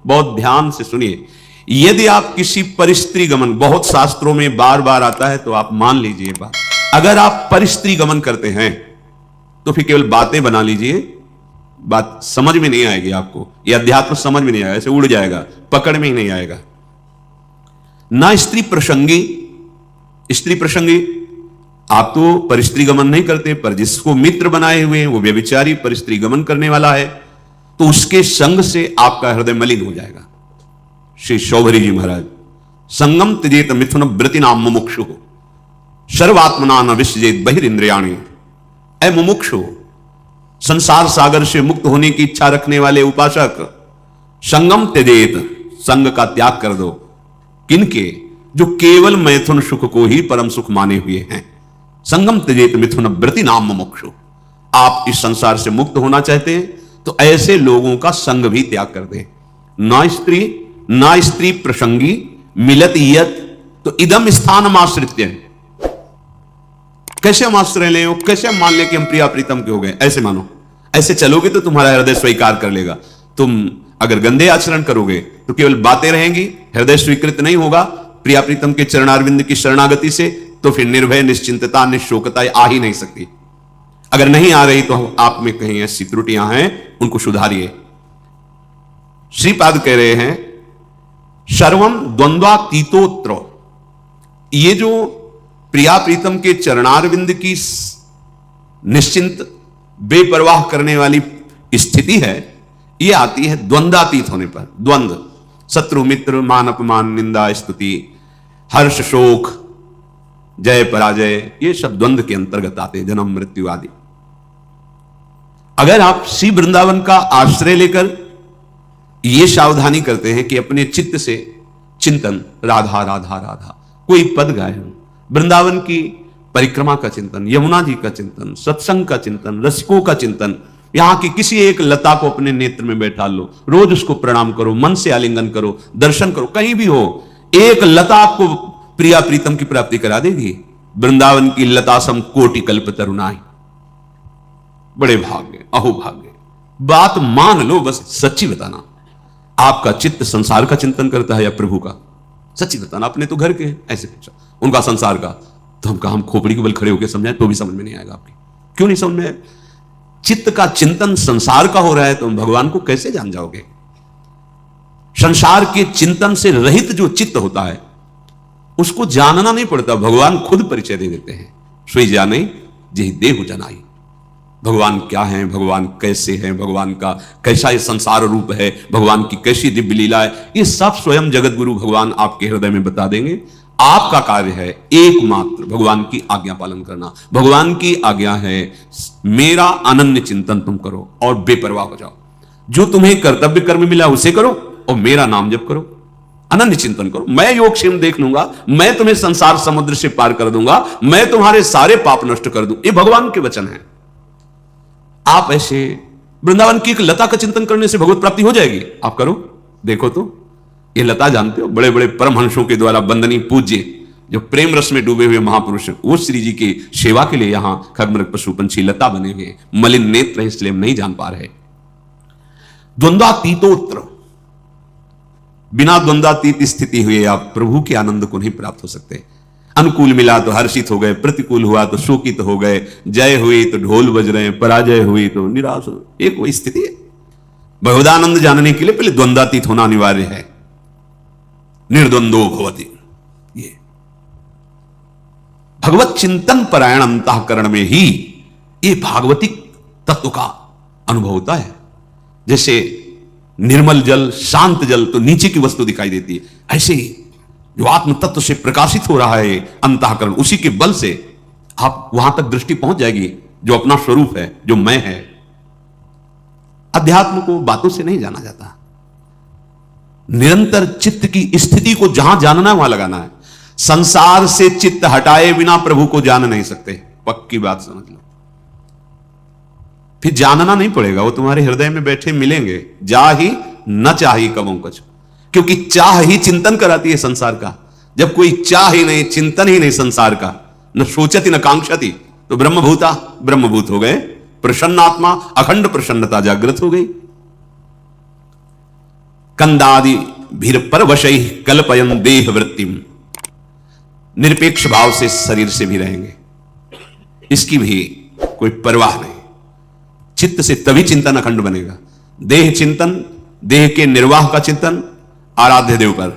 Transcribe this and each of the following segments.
बहुत ध्यान से सुनिए। यदि आप किसी परिस्त्री गमन, बहुत शास्त्रों में बार बार आता है तो आप मान लीजिए बात, अगर आप परिस्त्री गमन करते हैं तो फिर केवल बातें बना लीजिए, बात समझ में नहीं आएगी आपको, यह अध्यात्म समझ में नहीं आएगा, ऐसे उड़ जाएगा, पकड़ में ही नहीं आएगा। ना स्त्री प्रसंगी, स्त्री प्रसंगी आप तो परिस्त्री गमन नहीं करते, पर जिसको मित्र बनाए हुए हैं वो व्यभिचारी परिस्त्री गमन करने वाला है, तो उसके संग से आपका हृदय मलिन हो जाएगा। श्री शौभरी जी महाराज, संगम त्यजेत मिथुन व्रति नाम मुमुक्षु सर्वात्मना न विसजेत बहिरिंद्रियाणि। ऐ मुमुक्षु, संसार सागर से मुक्त होने की इच्छा रखने वाले उपासक, संगम त्यजेत, संग का त्याग कर दो। किनके? जो केवल मैथुन सुख को ही परम सुख माने हुए हैं। संगम त्यजेत मिथुन व्रति नाम मुमुक्षु। आप इस संसार से मुक्त होना चाहते हैं तो ऐसे लोगों का संग भी त्याग कर दें। ना स्त्री प्रसंगी मिलत यत, तो इदम स्थान आश्रित्य। कैसे हम आश्रय लें, कैसे हम मान लें कि हम प्रिया प्रीतम के हो गए? ऐसे मानो, ऐसे चलोगे तो तुम्हारा हृदय स्वीकार कर लेगा। तुम अगर गंदे आचरण करोगे तो केवल बातें रहेंगी, हृदय स्वीकृत नहीं होगा प्रिया प्रीतम के चरणारविंद की शरणागति से, तो फिर निर्भय, निश्चिंतता, निशोकता आ ही नहीं सकती। अगर नहीं आ रही तो आप में कहीं ऐसी त्रुटियां हैं, उनको सुधारिए। श्रीपाद कह रहे हैं सर्वम द्वंद्वातीतोत्र। ये जो प्रिया प्रीतम के चरणारविंद की निश्चिंत बेपरवाह करने वाली स्थिति है, ये आती है द्वंद्वातीत होने पर। द्वंद्व, शत्रु मित्र, मान अपमान, निंदा स्तुति, हर्ष शोक, जय पराजय, ये सब द्वंद्व के अंतर्गत आते हैं, जन्म मृत्यु आदि। अगर आप श्री वृंदावन का आश्रय लेकर ये सावधानी करते हैं कि अपने चित्त से चिंतन राधा राधा राधा, कोई पद गाए, वृंदावन की परिक्रमा का चिंतन, यमुना जी का चिंतन, सत्संग का चिंतन, रसिकों का चिंतन, यहां की किसी एक लता को अपने नेत्र में बैठा लो, रोज उसको प्रणाम करो, मन से आलिंगन करो, दर्शन करो, कहीं भी हो, एक लता आपको प्रिया प्रीतम की प्राप्ति करा देगी। वृंदावन की लता सम कोटि कल्प तरुणाई। बड़े भाग्य, अहो भाग्य। बात मान लो, बस सच्ची बताना, आपका चित्त संसार का चिंतन करता है या प्रभु का? सच्ची बताना। अपने तो घर के हैं, ऐसे पूछा, उनका संसार का, तो हम खोपड़ी के बल खड़े होकर समझाएं तो भी समझ में नहीं आएगा आपकी। क्यों नहीं समझ में आएगा? चित्त का चिंतन संसार का हो रहा है तो भगवान को कैसे जान जाओगे? संसार के चिंतन से रहित जो चित्त होता है उसको जानना नहीं पड़ता, भगवान खुद परिचय दे देते हैं। सोई जाने जेहि देहु जनाई। भगवान क्या है, भगवान कैसे हैं, भगवान का कैसा ये संसार रूप है, भगवान की कैसी दिव्य लीला है, ये सब स्वयं जगत गुरु भगवान आपके हृदय में बता देंगे। आपका कार्य है एकमात्र भगवान की आज्ञा पालन करना। भगवान की आज्ञा है मेरा अनन्य चिंतन तुम करो और बेपरवाह हो जाओ। जो तुम्हें कर्तव्य कर्म मिला उसे करो और मेरा नाम जप करो, अनन्य चिंतन करो। मैं योगक्षेम देख लूंगा, मैं तुम्हें संसार समुद्र से पार कर दूंगा, मैं तुम्हारे सारे पाप नष्ट कर दूं। ये भगवान के वचन है। आप ऐसे वृंदावन की एक लता का चिंतन करने से भगवत प्राप्ति हो जाएगी। आप करो, देखो तो। ये लता जानते हो, बड़े बड़े परमहंसों के द्वारा वंदनीय पूज्य जो प्रेम रस में डूबे हुए महापुरुष, वो श्री जी की सेवा के लिए यहां खगमृग पशु पंछी लता बने हुए, मलिन नेत्र है इसलिए हम नहीं जान पा रहे। द्वंद्वातीतोत्र, बिना द्वंद्वातीत स्थिति हुए आप प्रभु के आनंद को नहीं प्राप्त हो सकते। अनुकूल मिला तो हर्षित हो गए, प्रतिकूल हुआ तो शोकित हो गए, जय हुई तो ढोल बज रहे हैं, पराजय हुई तो निराश हो, एक वही स्थिति है। भगवदानंद जानने के लिए पहले द्वंद्वातीत होना अनिवार्य है। निर्द्वंदो भवति, ये भगवत चिंतन परायण अंतःकरण में ही ये भागवतिक तत्व का अनुभव होता है। जैसे निर्मल जल, शांत जल तो नीचे की वस्तु दिखाई देती है, ऐसे ही जो आत्म तत्व से प्रकाशित हो रहा है अंतःकरण, उसी के बल से आप वहां तक दृष्टि पहुंच जाएगी जो अपना स्वरूप है, जो मैं है। अध्यात्म को बातों से नहीं जाना जाता, निरंतर चित्त की स्थिति को जहां जानना है वहां लगाना है। संसार से चित्त हटाए बिना प्रभु को जान नहीं सकते, पक्की बात समझ लो। फिर जानना नहीं पड़ेगा, वो तुम्हारे हृदय में बैठे मिलेंगे। जा ही न चाही कबों कुछ, क्योंकि चाह ही चिंतन कराती है संसार का। जब कोई चाह ही नहीं, चिंतन ही नहीं संसार का, न सोचती न कांक्षती, तो ब्रह्मभूता ब्रह्मभूत हो गए। प्रसन्न आत्मा, अखंड प्रसन्नता जागृत हो गई। कंदादि भीर परवशै कल्पयन देह वृत्तिम, निरपेक्ष भाव से शरीर से भी रहेंगे, इसकी भी कोई परवाह नहीं। चित्त से तभी चिंतन अखंड बनेगा। देह चिंतन, देह के निर्वाह का चिंतन आराध्य देव पर,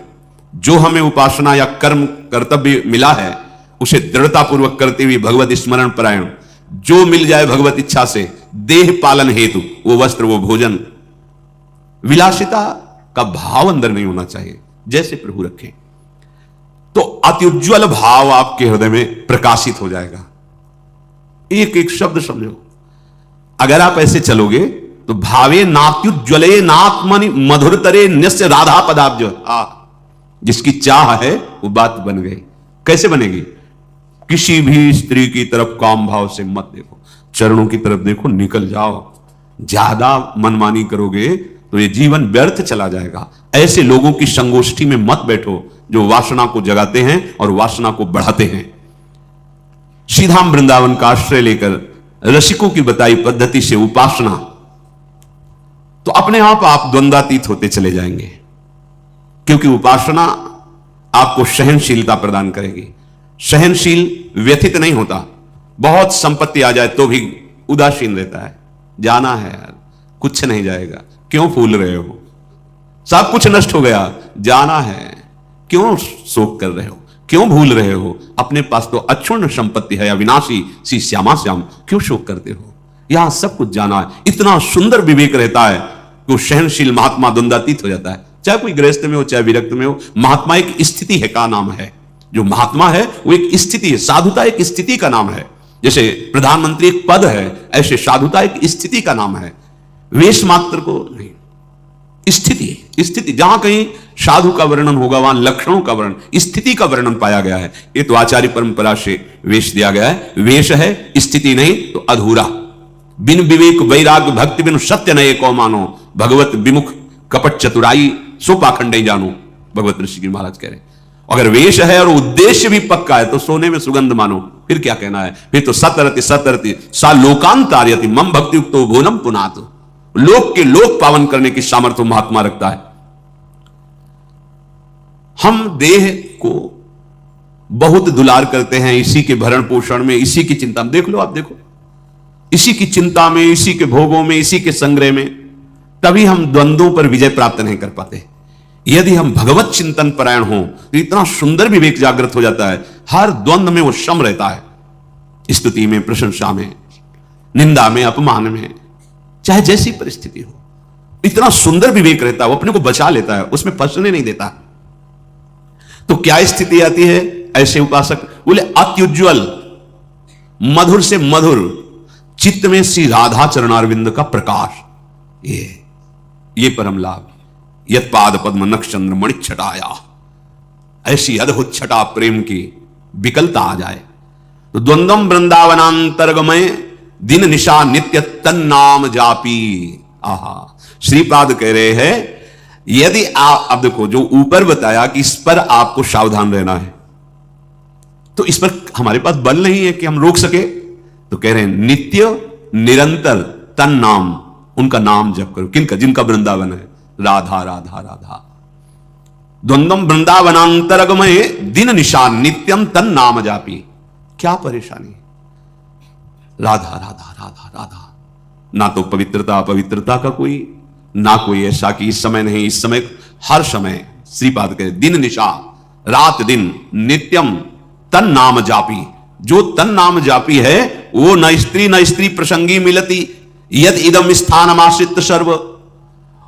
जो हमें उपासना या कर्म कर्तव्य मिला है उसे दृढ़ता पूर्वक करते हुए भगवत स्मरण परायण, जो मिल जाए भगवत इच्छा से, देह पालन हेतु, वो वस्त्र, वो भोजन, विलासिता का भाव अंदर नहीं होना चाहिए, जैसे प्रभु रखें, तो अत्युज्वल भाव आपके हृदय में प्रकाशित हो जाएगा। एक एक शब्द समझो, अगर आप ऐसे चलोगे तो भावे नात्युज्वले नात्मनि मधुरतरे निस्य राधा पदाब्ज, जिसकी चाह है वो बात बन गई। कैसे बनेगी? किसी भी स्त्री की तरफ काम भाव से मत देखो, चरणों की तरफ देखो, निकल जाओ। ज्यादा मनमानी करोगे तो ये जीवन व्यर्थ चला जाएगा। ऐसे लोगों की संगोष्ठी में मत बैठो जो वासना को जगाते हैं और वासना को बढ़ाते हैं। श्रीधाम वृंदावन का आश्रय लेकर रसिकों की बताई पद्धति से उपासना, तो अपने आप द्वंद्वातीत होते चले जाएंगे, क्योंकि उपासना आपको सहनशीलता प्रदान करेगी। सहनशील व्यथित नहीं होता, बहुत संपत्ति आ जाए तो भी उदासीन रहता है। जाना है यार, कुछ नहीं जाएगा, क्यों फूल रहे हो? सब कुछ नष्ट हो गया, जाना है, क्यों शोक कर रहे हो, क्यों भूल रहे हो? अपने पास तो अक्षुण्ण संपत्ति है, अविनाशी सी श्यामा श्याम, क्यों शोक करते हो? यहां सब कुछ जाना है। इतना सुंदर विवेक रहता है कि वो सहनशील महात्मा द्वंद्वातीत हो जाता है। चाहे कोई गृहस्थ में हो, चाहे विरक्त में हो, महात्मा एक स्थिति है का नाम है। जो महात्मा है वो एक स्थिति है, साधुता एक स्थिति का नाम है। जैसे प्रधानमंत्री एक पद है, ऐसे साधुता एक स्थिति का नाम है, वेश मात्र को नहीं। स्थिति जहां कहीं साधु का वर्णन होगा वहां लक्षणों का वर्णन, स्थिति का वर्णन पाया गया है। ये तो आचार्य परंपरा से वेश दिया गया है। वेश है, स्थिति नहीं तो अधूरा। बिन विवेक वैराग्य भक्ति बिन सत्य नये को मानो, भगवत विमुख कपट चतुराई सो पाखंडे जानो, भगवत ऋषि महाराज कह रहे। अगर वेश है और उद्देश्य भी पक्का है तो सोने में सुगंध मानो, फिर क्या कहना है? फिर तो सतरति सतरति सा लोकांतार्यति मम भक्ति युक्तो भूनम पुनात, लोक के लोक पावन करने की सामर्थ्य महात्मा रखता है। हम देह को बहुत दुलार करते हैं, इसी के भरण पोषण में, इसी की चिंता में। देख लो, आप देखो, इसी की चिंता में, इसी के भोगों में, इसी के संग्रह में, तभी हम द्वंद्वों पर विजय प्राप्त नहीं कर पाते। यदि हम भगवत चिंतन परायण हो तो इतना सुंदर विवेक जागृत हो जाता है, हर द्वंद्व में वो सम रहता है। स्तुति में, प्रशंसा में, निंदा में, अपमान में, चाहे जैसी परिस्थिति हो, इतना सुंदर विवेक रहता है, वो अपने को बचा लेता है, उसमें फंसने नहीं देता। तो क्या स्थिति आती है? ऐसे उपासक बोले अत्युज्वल, मधुर से मधुर, चित्त में श्री राधा चरणारविंद का प्रकाश, ये परम लाभ। यत पाद पद्म नक्षचंद्र मणिच्छटाया, ऐसी अद्भुत छटा प्रेम की विकलता आ जाए तो द्वंद्वम वृंदावनांतर्गमय दिन निशा नित्य तन्नाम जापी। आहा, श्रीपाद कह रहे हैं यदि आप, अब देखो जो ऊपर बताया कि इस पर आपको सावधान रहना है, तो इस पर हमारे पास बल नहीं है कि हम रोक सके, तो कह रहे हैं नित्य निरंतर तन नाम, उनका नाम जप करो। किनका? जिनका वृंदावन है, राधा राधा राधा। द्वंद्वम वृंदावनांतरगमय दिन निशान नित्यम तन नाम जापी। क्या परेशानी? राधा राधा राधा राधा। ना तो पवित्रता अपवित्रता का कोई, ना कोई ऐसा कि इस समय नहीं, इस समय, हर समय श्रीपाद कहे दिन निशा, रात दिन, नित्यम तन नाम जापी। जो तन नाम जापी है वो न स्त्री प्रसंगी मिलती, यद इदम स्थानमाश्रित सर्व।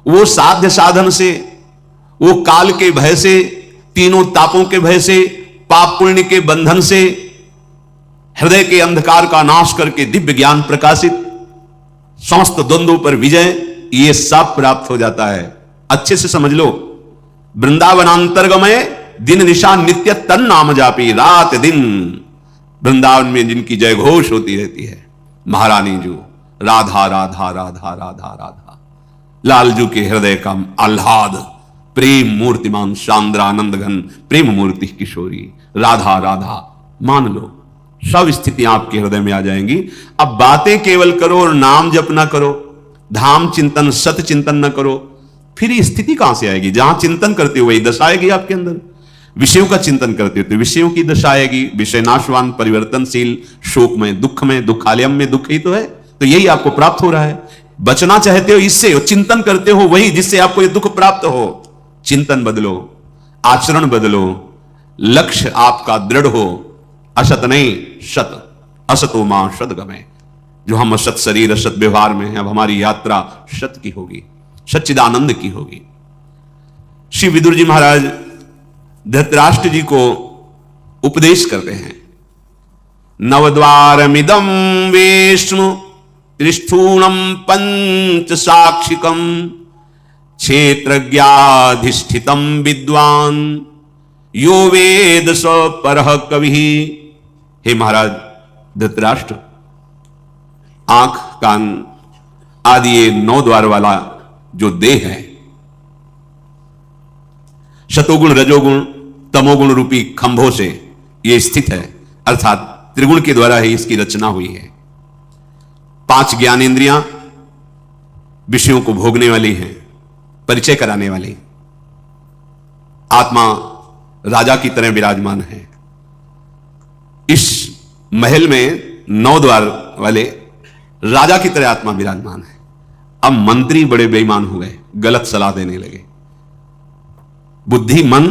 वो साध्य साधन से, वो काल के भय से, तीनों तापों के भय से, पाप पुण्य के बंधन से, हृदय के अंधकार का नाश करके दिव्य ज्ञान प्रकाशित, समस्त द्वंद्वों पर विजय, ये सब प्राप्त हो जाता है। अच्छे से समझ लो, वृंदावनांतर्गमय दिन निशा नित्य तन नाम जापी। रात दिन वृंदावन में जिनकी जय घोष होती रहती है, महारानी जो राधा राधा राधा राधा राधा, लालजू के हृदय का आह्लाद, प्रेम मूर्तिमान शांद्रानंद घन प्रेम मूर्ति किशोरी, राधा राधा। मान लो सब स्थितियां आपके हृदय में आ जाएंगी। अब बातें केवल करो और नाम जप ना करो, धाम चिंतन सत चिंतन न करो, फिर ये स्थिति कहां से आएगी? जहां चिंतन करते हो वही दशा आएगी आपके अंदर। विषयों का चिंतन करते हो तो विषयों की दशा आएगी। विषय नाशवान, परिवर्तनशील, शोक में, दुखालयम में दुख ही तो है। तो यही आपको प्राप्त हो रहा है। बचना चाहते हो इससे, चिंतन करते हो वही जिससे आपको ये दुख प्राप्त हो। चिंतन बदलो, आचरण बदलो, लक्ष्य आपका दृढ़ हो। असत नहीं सत, असतो मां सदगमय। जो हम असत शरीर असत व्यवहार में हैं, अब हमारी यात्रा सत की होगी, सच्चिदानंद की होगी। श्री विदुर जी महाराज धृतराष्ट्र जी को उपदेश करते हैं। नवद्वारमिदं वेश्म त्रिस्थूणम पंच साक्षिकम क्षेत्रज्ञाधिष्ठितम विद्वान यो वेद स परः कवि। हे महाराज धृतराष्ट्र, आंख, कान आदि ये 9 द्वार वाला जो देह है, शतोगुण, रजोगुण, तमोगुण रूपी खंभों से ये स्थित है, अर्थात त्रिगुण के द्वारा ही इसकी रचना हुई है। 5 ज्ञानेंद्रियां विषयों को भोगने वाली हैं, परिचय कराने वाली। आत्मा राजा की तरह विराजमान है। इस महल में 9 द्वार वाले राजा की तरह आत्मा विराजमान है। अब मंत्री बड़े बेईमान हो गए, गलत सलाह देने लगे। बुद्धि, मन,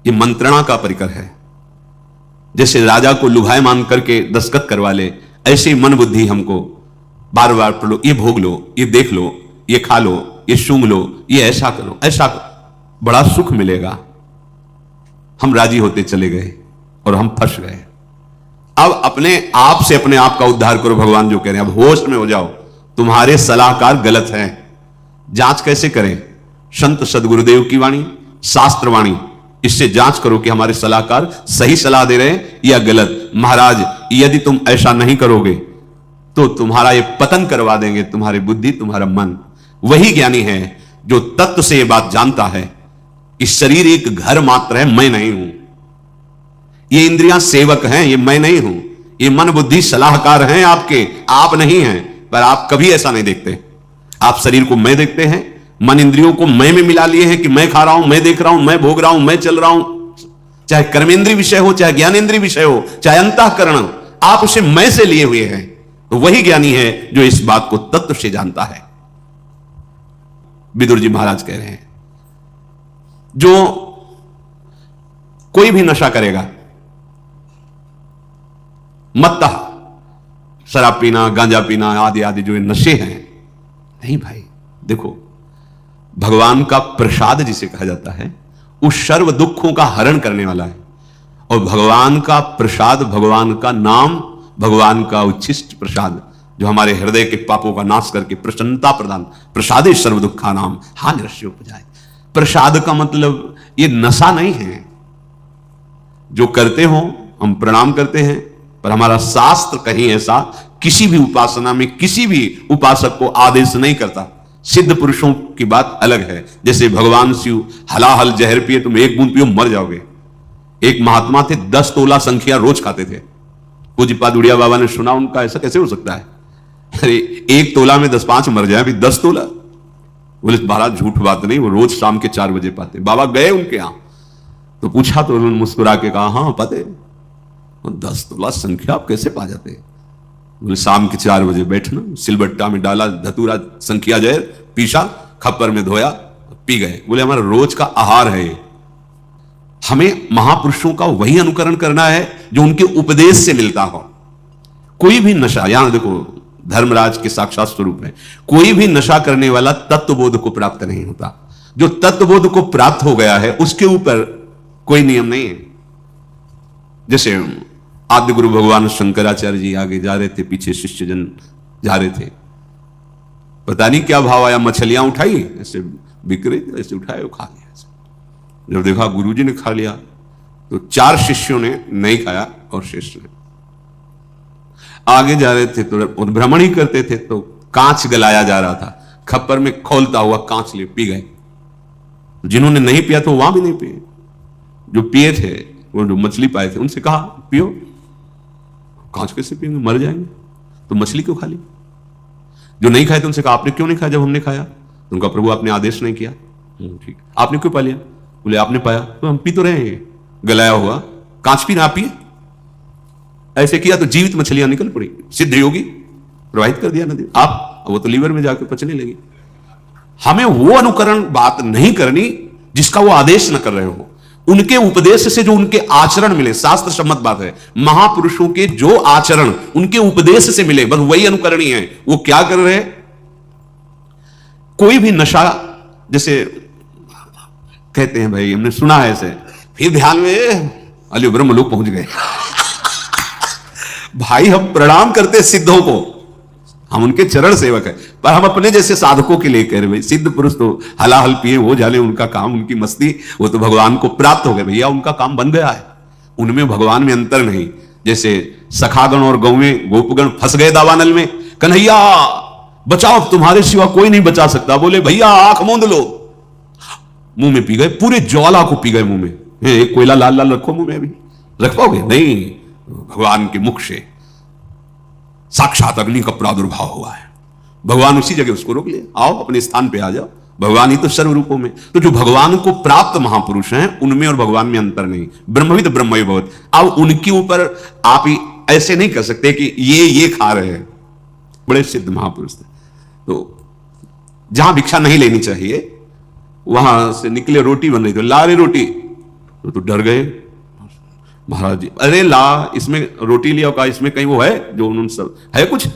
ये मंत्रणा का परिकर है। जैसे राजा को लुभायमान करके दस्तखत करवा ले, ऐसे ही मन बुद्धि हमको बार बार पढ़ो, ये भोग लो, ये देख लो, ये खा लो, ये सूंघ लो, ये ऐसा करो, ऐसा करो, बड़ा सुख मिलेगा। हम राजी होते चले गए और हम फंस गए। अब अपने आप से अपने आप का उद्धार करो, भगवान जो कह रहे हैं। अब होश में हो जाओ, तुम्हारे सलाहकार गलत हैं। जांच कैसे करें? संत सदगुरुदेव की वाणी, शास्त्र वाणी, इससे जांच करो कि हमारे सलाहकार सही सलाह दे रहे हैं या गलत। महाराज यदि तुम ऐसा नहीं करोगे तो तुम्हारा ये पतन करवा देंगे, तुम्हारी बुद्धि, तुम्हारा मन। वही ज्ञानी है जो तत्व से ये बात जानता है कि शरीर एक घर मात्र है, मैं नहीं हूं। ये इंद्रियां सेवक हैं, ये मैं नहीं हूं। ये मन बुद्धि सलाहकार हैं आपके, आप नहीं हैं। पर आप कभी ऐसा नहीं देखते। आप शरीर को मैं देखते हैं, मन इंद्रियों को मैं में मिला लिए हैं कि मैं खा रहा हूं, मैं देख रहा हूं, मैं भोग रहा हूं, मैं चल रहा हूं। चाहे कर्मेंद्रीय विषय हो, चाहे ज्ञानेंद्रीय विषय हो, चाहे अंतःकरण, आप उसे मैं से लिए हुए हैं। तो वही ज्ञानी है जो इस बात को तत्व से जानता है। विदुर जी महाराज कह रहे हैं, जो कोई भी नशा करेगा, मत्तः, शराब पीना, गांजा पीना आदि आदि जो नशे हैं, नहीं भाई। देखो, भगवान का प्रसाद जिसे कहा जाता है, उस सर्व दुखों का हरण करने वाला है। और भगवान का प्रसाद, भगवान का नाम, भगवान का उच्छिष्ट प्रसाद जो हमारे हृदय के पापों का नाश करके प्रसन्नता प्रदान, प्रसादे सर्व दुखा नाम हा निरस्य उपजाए। प्रसाद का मतलब ये नशा नहीं है। जो करते हो हम प्रणाम करते हैं, पर हमारा शास्त्र कहीं ऐसा किसी भी उपासना में किसी भी उपासक को आदेश नहीं करता। सिद्ध पुरुषों की बात अलग है। जैसे भगवान शिव हलाहल जहर पिए, तुम 1 बूंद पियो मर जाओगे। एक महात्मा थे, 10 तोला संख्या रोज खाते थे। पूज्यपाद उड़िया बाबा ने सुना उनका, ऐसा कैसे हो सकता है? अरे 1 तोला में 10-5 मर जाए, अभी 10 तोला। बोले महाराज झूठ बात नहीं, वो रोज शाम के 4 बजे पाते। बाबा गए उनके यहां तो पूछा, तो उन्होंने मुस्कुरा के कहा, हाँ पाते। 10 तोला संख्या आप कैसे पा जाते? बोले शाम के 4 बजे बैठना, सिलबट्टा में डाला धतूरा संख्या जहर, पीसा, खप्पर में धोया, पी गए। बोले हमारा रोज का आहार है ये। हमें महापुरुषों का वही अनुकरण करना है जो उनके उपदेश से मिलता हो। कोई भी नशा, यहां देखो धर्मराज के साक्षात स्वरूप है, कोई भी नशा करने वाला तत्वबोध को प्राप्त नहीं होता। जो तत्वबोध को प्राप्त हो गया है उसके ऊपर कोई नियम नहीं है। जैसे आद्य गुरु भगवान शंकराचार्य जी आगे जा रहे थे, पीछे शिष्यजन जा रहे थे, पता नहीं क्या भाव आया, मछलियां उठाई, ऐसे बिक रही थी, ऐसे उठाए खा लिया। जब देखा गुरुजी ने खा लिया तो 4 शिष्यों ने नहीं खाया और शिष्य ने आगे जा रहे थे तो भ्रमण ही करते थे, तो कांच गलाया जा रहा था, खप्पर में खोलता हुआ कांच ले पी गए। जिन्होंने नहीं पिया तो वहां भी नहीं पिए। जो पिए थे, वो जो मछली पाए थे, उनसे कहा पियो। कांच कैसे पिएंगे, मर जाएंगे, तो मछली क्यों खा ली? जो नहीं खाए थे उनसे कहा आपने क्यों नहीं खाया जब हमने खाया? उनका प्रभु आपने आदेश नहीं किया। ठीक, आपने क्यों पा लिया? बोले आपने पाया तो हम पी तो रहे हैं, गलाया हुआ कांच पी ना पिए। ऐसे किया तो जीवित मछलियां निकल पड़ी, सिद्ध योगी प्रवाहित कर दिया नदी। आप वो तो लीवर में जाकर पचने लगी। हमें वो अनुकरण बात नहीं करनी जिसका वो आदेश न कर रहे हो। उनके उपदेश से जो उनके आचरण मिले, शास्त्र सम्मत बात है, महापुरुषों के जो आचरण उनके उपदेश से मिले, बस वही अनुकरणी है। वो क्या कर रहे हैं? कोई भी नशा, जैसे कहते हैं भाई हमने सुना है ऐसे, फिर ध्यान में अली ब्रह्म लोग पहुंच गए। भाई हम प्रणाम करते सिद्धों को, हम उनके चरण सेवक है, पर हम अपने जैसे साधकों के लिए कह रहे भाई सिद्ध पुरुष तो हलाहल पिए वो जाने, उनका काम उनकी मस्ती, वो तो भगवान को प्राप्त हो गए। भैया उनका काम बन गया है, उनमें भगवान में अंतर नहीं। जैसे सखागण और गौवें गोपगण फंस गए दावानल में, कन्हैया बचाओ तुम्हारे सिवा कोई नहीं बचा सकता। बोले भैया आंख मूंद लो, मुंह में पी गए, पूरे ज्वाला को पी गए मुंह में। एक कोयला लाल लाल रखो मुंह में, अभी रख पाओगे नहीं। भगवान के मुख से साक्षात अग्नि का प्रादुर्भाव हुआ है, भगवान उसी जगह उसको रोक ले, आओ अपने स्थान पे आ जाओ। भगवान ही तो सर्व रूपों में, तो जो भगवान को प्राप्त महापुरुष हैं उनमें और भगवान में अंतर नहीं। ब्रह्मविद ब्रह्मवि भवत्। अब उनके ऊपर आप ही ऐसे नहीं कर सकते कि ये खा रहे हैं, बड़े सिद्ध महापुरुष थे। तो जहां भिक्षा नहीं लेनी चाहिए वहां से निकले, रोटी बन रही थी, ला रही रोटी तो डर गए महाराज जी, अरे ला इसमें रोटी लिया का, इसमें कहीं वो है जो उन्होंने सब है कुछ,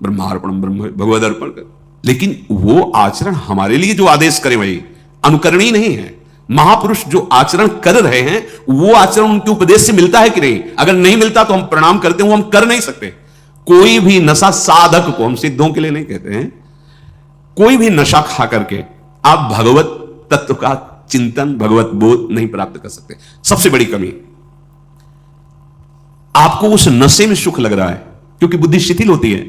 ब्रह्मार्पण ब्रह्म भगवद अर्पण कर। लेकिन वो आचरण हमारे लिए जो आदेश करें वही अनुकरणीय नहीं है। महापुरुष जो आचरण कर रहे हैं वो आचरण उनके उपदेश से मिलता है कि नहीं? अगर नहीं मिलता तो हम प्रणाम करते हैं, वो हम कर नहीं सकते। कोई भी नशा साधक को, हम सिद्धों के लिए नहीं कहते हैं, कोई भी नशा खा करके आप भगवत तत्व का चिंतन, भगवत बोध नहीं प्राप्त कर सकते। सबसे बड़ी कमी, आपको उस नशे में सुख लग रहा है क्योंकि बुद्धि शिथिल होती है,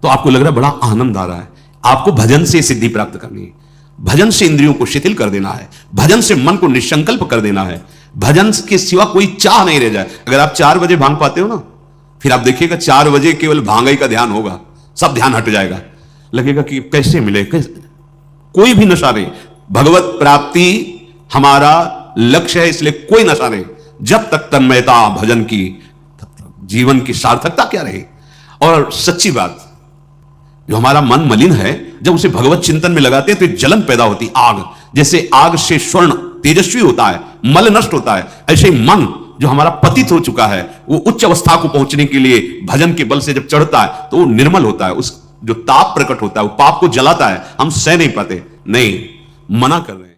तो आपको लग रहा है बड़ा आनंद आ रहा है। आपको भजन से सिद्धि प्राप्त करनी है, भजन से इंद्रियों को शिथिल कर देना है, भजन से मन को निसंकल्प कर देना है, भजन के सिवा कोई चाह नहीं रह जाए। अगर आप 4 बजे भांग पाते हो ना, फिर आप देखिएगा 4 बजे केवल भांगई का ध्यान होगा, सब ध्यान हट जाएगा, लगेगा कि कैसे मिले, कैसे। कोई भी नशा नहीं, भगवत प्राप्ति हमारा लक्ष्य है, इसलिए कोई नशा नहीं। जब तक तन्मयता भजन की, तब तक जीवन की सार्थकता क्या रही। और सच्ची बात, जो हमारा मन मलिन है, जब उसे भगवत चिंतन में लगाते हैं तो एक जलन पैदा होती, आग। जैसे आग से स्वर्ण तेजस्वी होता है, मल नष्ट होता है, ऐसे ही मन जो हमारा पतित हो चुका है, वो उच्च अवस्था को पहुंचने के लिए भजन के बल से जब चढ़ता है तो वो निर्मल होता है। उस जो ताप प्रकट होता है वो पाप को जलाता है, हम सह नहीं पाते। नहीं, मना कर रहे हैं।